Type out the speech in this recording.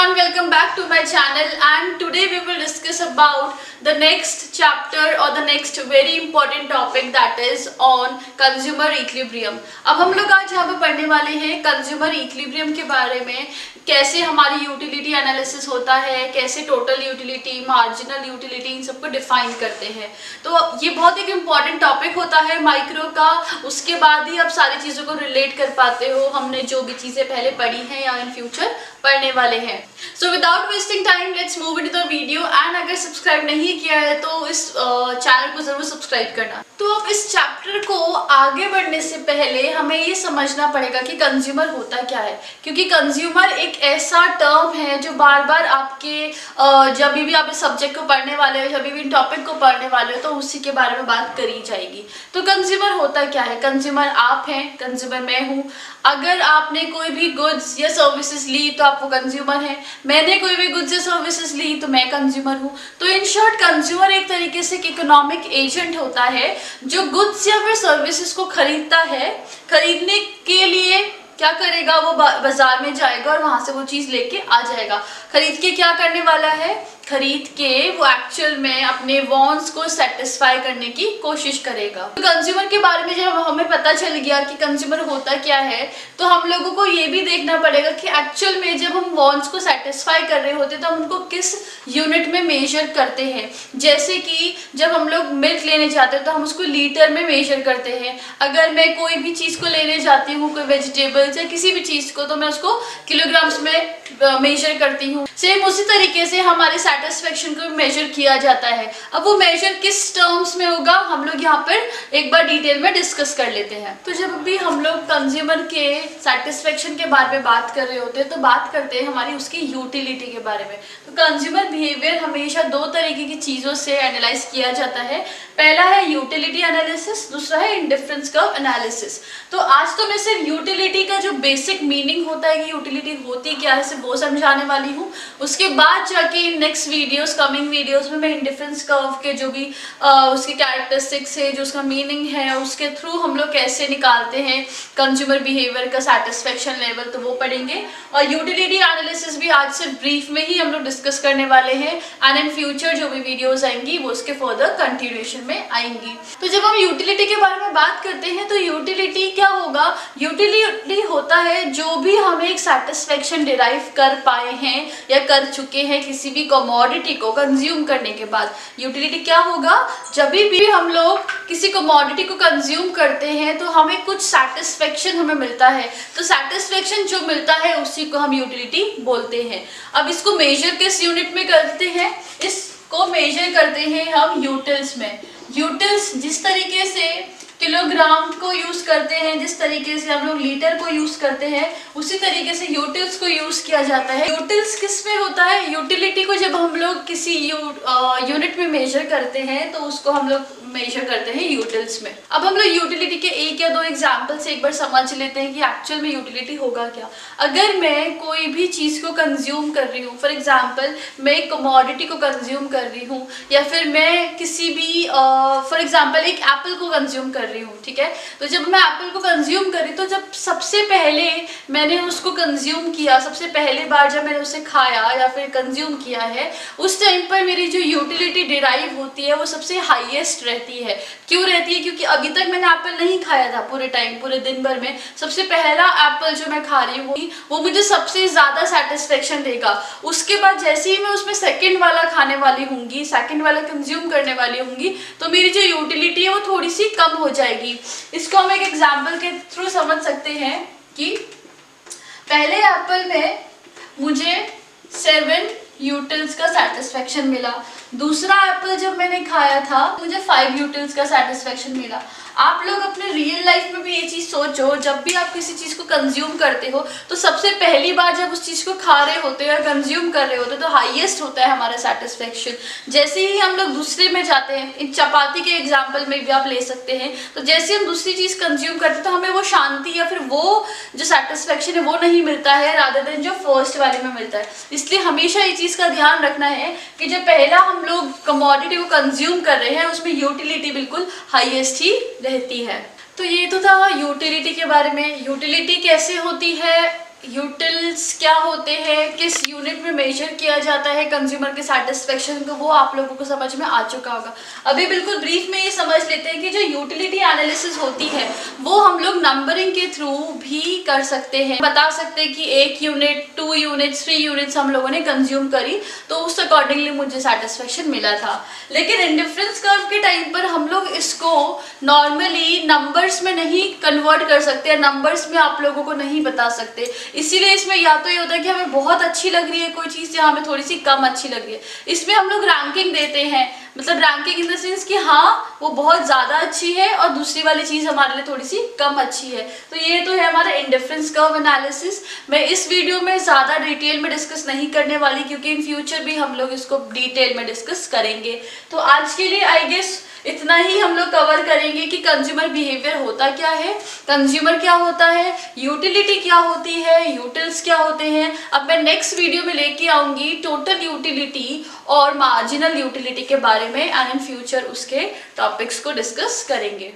everyone, welcome back to my channel and today we will discuss about the next chapter or the next very important topic that is on consumer equilibrium। अब हम लोग आज यहाँ पे पढ़ने वाले हैं कंज्यूमर इक्विलिब्रियम के बारे में, कैसे हमारी यूटिलिटी एनालिसिस होता है, कैसे total utility, marginal utility in सबको डिफाइन करते हैं। तो ये बहुत एक इम्पॉर्टेंट टॉपिक होता है माइक्रो का, उसके बाद ही आप सारी चीज़ों को रिलेट कर पाते हो हमने जो भी चीज़ें पहले पढ़ी हैं या इन फ्यूचर पढ़ने वाले हैं। So without wasting time let's move into the video and अगर सब्सक्राइब नहीं किया है तो इस चैनल को जरूर सब्सक्राइब करना। तो अब इस चैप्टर को आगे बढ़ने से पहले हमें ये समझना पड़ेगा कि कंज्यूमर होता क्या है, क्योंकि कंज्यूमर एक ऐसा टर्म है जो बार बार आपके जब भी आप इस सब्जेक्ट को पढ़ने वाले हो, जब भी इन टॉपिक को पढ़ने वाले हो तो उसी के बारे में बात करी जाएगी। तो कंज्यूमर होता क्या है? कंज्यूमर आप हैं, कंज्यूमर मैं हूँ। अगर आपने कोई भी गुड्स या सर्विसेज ली तो आप वो कंज्यूमर हैं, मैंने कोई भी गुड्स या सर्विसेज ली तो मैं कंज्यूमर हूँ। तो इन शॉर्ट कंज्यूमर एक तरीके से एक इकोनॉमिक एजेंट होता है जो गुड्स या फिर सर्विसेज को खरीदता है। खरीदने के लिए क्या करेगा, वो बाजार में जाएगा और वहां से वो चीज लेके आ जाएगा। खरीद के क्या करने वाला है? खरीद के वो एक्चुअल में अपने वांट्स को सेटिस्फाई करने की कोशिश करेगा। तो कंज्यूमर के बारे में जब हमें पता चल गया कि कंज्यूमर होता क्या है, तो हम लोगों को ये भी देखना पड़ेगा कि एक्चुअल में जब हम वांट्स को सेटिस्फाई कर रहे होते तो हम उनको किस यूनिट में मेजर करते हैं। जैसे कि जब हम लोग मिल्क लेने जाते हैं तो हम उसको लीटर में मेजर करते हैं। अगर मैं कोई भी चीज़ को लेने जाती हूँ, कोई वेजिटेबल्स या किसी भी चीज़ को, तो मैं उसको किलोग्राम्स में मेजर करती हूँ। सेम उसी तरीके से हमारे सेटिस्फेक्शन को मेजर किया जाता है। अब वो मेजर किस टर्म्स में होगा हम लोग यहाँ पर एक बार डिटेल में डिस्कस कर लेते हैं। तो जब भी हम लोग कंज्यूमर के सेटिस्फेक्शन के बारे में बात कर रहे होते हैं तो बात करते हैं हमारी उसकी यूटिलिटी के बारे में। तो कंज्यूमर बिहेवियर हमेशा दो तरीके की चीज़ों से एनालाइज किया जाता है। पहला है यूटिलिटी एनालिसिस, दूसरा है इंडिफरेंस कर्व एनालिसिस। तो आज तो मैं सिर्फ यूटिलिटी का जो बेसिक मीनिंग होता है कि यूटिलिटी होती क्या है सिर्फ वो समझाने वाली हूँ। उसके बाद जाके नेक्स्ट वीडियोस, कमिंग वीडियोस में मैं इंडिफरेंस कर्व के जो भी उसके कैरेक्टरिस्टिक्स है, जो उसका मीनिंग है, उसके थ्रू हम लोग कैसे निकालते हैं कंज्यूमर बिहेवियर का सेटिस्फेक्शन लेवल, तो वो पढ़ेंगे। और यूटिलिटी एनालिसिस भी आज सिर्फ ब्रीफ में ही हम लोग डिस्कस करने वाले हैं एंड इन फ्यूचर जो भी वीडियोस आएंगी वो उसके फर्दर कंटिन्यूएशन में आएंगी। तो जब हम यूटिलिटी के बारे में बात करते हैं तो यूटिलिटी क्या होगा? यूटिलिटी होता है जो भी हमें एक सेटिस्फेक्शन डिराइव कर पाए हैं या कर चुके हैं किसी भी कमोडिटी को कंज्यूम करने के बाद। यूटिलिटी क्या होगा? जब भी हम लोग किसी कमोडिटी को कंज्यूम करते हैं तो हमें कुछ सेटिस्फेक्शन हमें मिलता है। तो सेटिस्फेक्शन जो मिलता है उसी को हम यूटिलिटी बोलते हैं। अब इसको मेजर किस यूनिट में करते हैं? इसको मेजर करते हैं हम यूटिल्स में। यूटिल्स जिस तरीके से किलोग्राम को यूज करते हैं, जिस तरीके से हम लोग लीटर को यूज करते हैं, उसी तरीके से यूटिल्स को यूज किया जाता है। यूटिल्स किस में होता है? यूटिलिटी को जब हम लोग किसी यूनिट में मेजर करते हैं तो उसको हम लोग मेजर करते हैं यूटिल्स में। अब हम लोग यूटिलिटी के एक या दो एग्जाम्पल से एक बार समझ लेते हैं कि एक्चुअल में यूटिलिटी होगा क्या। अगर मैं कोई भी चीज़ को कंज्यूम कर रही हूँ, फॉर एग्जाम्पल मैं एक कमोडिटी को कंज्यूम कर रही हूँ, या फिर मैं किसी भी फॉर एग्जाम्पल एक एप्पल को कंज्यूम कर रही हूँ, ठीक है। तो जब मैं एप्पल को कंज्यूम करी तो जब सबसे पहले मैंने उसको कंज्यूम किया, सबसे पहले बार जब मैंने उसे खाया या फिर कंज्यूम किया है, उस टाइम पर मेरी जो यूटिलिटी डिराइव होती है वो सबसे हाईएस्ट रहती है। क्यों रहती है? क्योंकि अभी तक मैंने एप्पल नहीं खाया था पूरे टाइम, पूरे दिन भर में। सबसे पहला एप्पल जो मैं खा रही हूँ वो मुझे सबसे ज्यादा सेटिस्फेक्शन देगा। उसके बाद जैसे ही मैं उसमें सेकंड वाला खाने वाली होंगी, सेकंड वाला कंज्यूम करने वाली होंगी, तो मेरी जो यूटिलिटी है वो थोड़ी सी कम हो जाएगी। इसको हम एक एग्जाम्पल के थ्रू समझ सकते हैं कि पहले एप्पल में मुझे 7 यूटिल्स का सेटिस्फेक्शन मिला। दूसरा एप्पल जब मैंने खाया था मुझे 5 यूटिल्स का सेटिस्फेक्शन मिला। आप लोग अपने रियल लाइफ में भी ये चीज़ सोचो, जब भी आप किसी चीज़ को कंज्यूम करते हो तो सबसे पहली बार जब उस चीज़ को खा रहे होते हो या कंज्यूम कर रहे होते हो तो हाईएस्ट होता है हमारा सेटिस्फेक्शन। जैसे ही हम लोग दूसरे में जाते हैं, एक चपाती के एग्जाम्पल में भी आप ले सकते हैं, तो जैसे हम दूसरी चीज़ कंज्यूम करते हैं तो हमें वो शांति या फिर वो जो सेटिस्फेक्शन है वो नहीं मिलता है रादर देन जो फर्स्ट वाले में मिलता है। इसलिए हमेशा ये चीज़ का ध्यान रखना है कि जब पहला हम लोग कमोडिटी को कंज्यूम कर रहे हैं उसमें यूटिलिटी बिल्कुल हाईएस्ट ही रहती है। तो ये तो था यूटिलिटी के बारे में। यूटिलिटी कैसे होती है यूटिल्स क्या होते हैं, किस यूनिट में मेजर किया जाता है कंज्यूमर के सेटिस्फेक्शन को, वो आप लोगों को समझ में आ चुका होगा। अभी बिल्कुल ब्रीफ में ये समझ लेते हैं कि जो यूटिलिटी एनालिसिस होती है वो हम लोग नंबरिंग के थ्रू भी कर सकते हैं, बता सकते हैं कि 1 यूनिट, 2 यूनिट्स, 3 यूनिट्स हम लोगों ने कंज्यूम करी तो उस अकॉर्डिंगली मुझे सेटिस्फेक्शन मिला था। लेकिन इंडिफरेंस कर्व के टाइम पर हम लोग इसको नॉर्मली नंबर्स में नहीं कन्वर्ट कर सकते या नंबर्स में आप लोगों को नहीं बता सकते। इसीलिए इसमें या तो ये होता है कि हमें बहुत अच्छी लग रही है कोई चीज़ या हमें थोड़ी सी कम अच्छी लग रही है, इसमें हम लोग रैंकिंग देते हैं, मतलब रैंकिंग इन द सेंस कि हाँ वो बहुत ज़्यादा अच्छी है और दूसरी वाली चीज़ हमारे लिए थोड़ी सी कम अच्छी है। तो ये तो है हमारा इंडिफरेंस कर्व एनालिसिस। मैं इस वीडियो में ज़्यादा डिटेल में डिस्कस नहीं करने वाली क्योंकि इन फ्यूचर भी हम लोग इसको डिटेल में डिस्कस करेंगे। तो आज के लिए आई गेस इतना ही हम लोग कवर करेंगे कि कंज्यूमर बिहेवियर होता क्या है, कंज्यूमर क्या होता है, यूटिलिटी क्या होती है, यूटिल्स क्या होते हैं। अब मैं नेक्स्ट वीडियो में लेके आऊंगी टोटल यूटिलिटी और मार्जिनल यूटिलिटी के बारे में एंड इन फ्यूचर उसके टॉपिक्स को डिस्कस करेंगे।